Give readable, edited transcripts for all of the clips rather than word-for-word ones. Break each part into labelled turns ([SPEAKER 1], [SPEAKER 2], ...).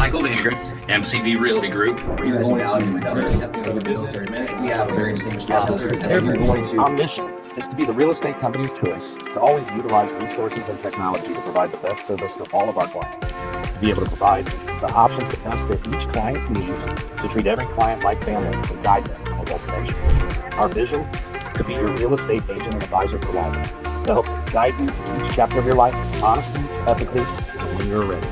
[SPEAKER 1] Michael Vandergrift, MCV Realty Group.
[SPEAKER 2] You guys now in another episode of Military Minute. We have a very distinguished guest.
[SPEAKER 3] Our mission is to be the real estate company of choice, to always utilize resources and technology to provide the best service to all of our clients, to be able to provide the options to best fit each client's needs, to treat every client like family and guide them to a destination. Our vision, to be your real estate agent and advisor for life, to help guide you through each chapter of your life, honestly, ethically, and when you're ready.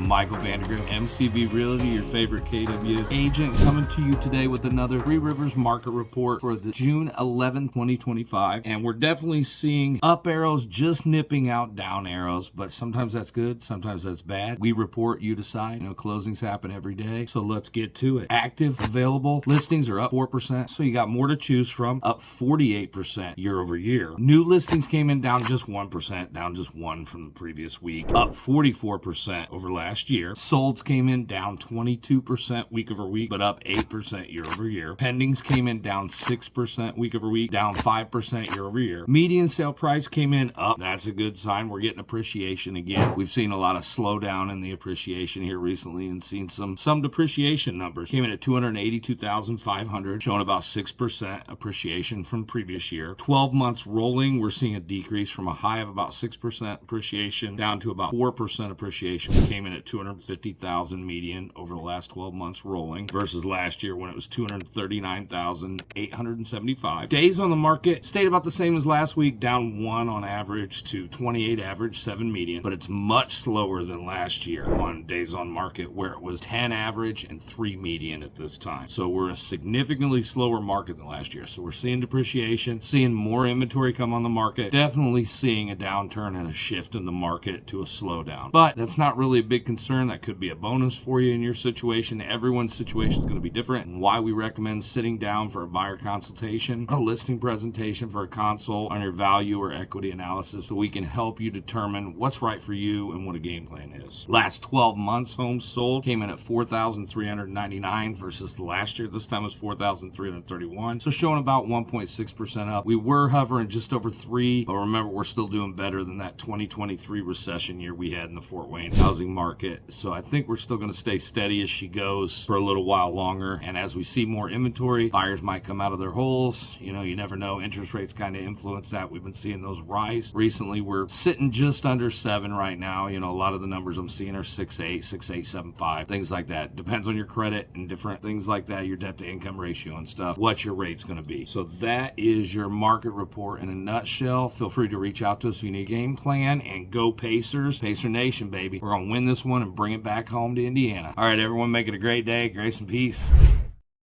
[SPEAKER 4] Michael Vandergrift, MCV Realty, your favorite KW agent, coming to you today with another 3Rivers market report for the June 11th, 2025. And we're definitely seeing up arrows just nipping out down arrows, but sometimes that's good, sometimes that's bad. We report, you decide. Closings happen every day, so let's get to it. Active, available listings are up 4%, so you got more to choose from, up 48% year over year. New listings came in down just 1%, down just 1 from the previous week, up 44% over last year. Solds came in down 22% week over week, but up 8% year over year. Pendings came in down 6% week over week, down 5% year over year. Median sale price came in up. That's a good sign. We're getting appreciation again. We've seen a lot of slowdown in the appreciation here recently and seen some depreciation numbers. Came in at 282,500, showing about 6% appreciation from previous year. 12 months rolling, we're seeing a decrease from a high of about 6% appreciation down to about 4% appreciation. We came in at 250,000 median over the last 12 months rolling versus last year when it was 239,875. Days on the market stayed about the same as last week, down 1 on average to 28 average, 7 median, but it's much slower than last year on days on market where it was 10 average and 3 median at this time. So we're a significantly slower market than last year. So we're seeing depreciation, seeing more inventory come on the market, definitely seeing a downturn and a shift in the market to a slowdown. But that's not really a big concern. That could be a bonus for you in your situation. Everyone's situation is going to be different, and why we recommend sitting down for a buyer consultation, a listing presentation for a consult on your value or equity analysis so we can help you determine what's right for you and what a game plan is. Last 12 months homes sold came in at 4,399 versus last year. This time was 4,331. So showing about 1.6% up. We were hovering just over 3, but remember, we're still doing better than that 2023 recession year we had in the Fort Wayne housing market. So I think we're still going to stay steady as she goes for a little while longer. And as we see more inventory, buyers might come out of their holes. You never know. Interest rates kind of influence that. We've been seeing those rise. Recently, we're sitting just under 7 right now. A lot of the numbers I'm seeing are 6.8, 6.875, things like that. Depends on your credit and different things like that, your debt to income ratio and stuff, what your rate's going to be. So that is your market report in a nutshell. Feel free to reach out to us if you need a game plan, and go Pacers. Pacer Nation, baby. We're going to win this one and bring it back home to Indiana. All right, everyone, make it a great day. Grace and peace.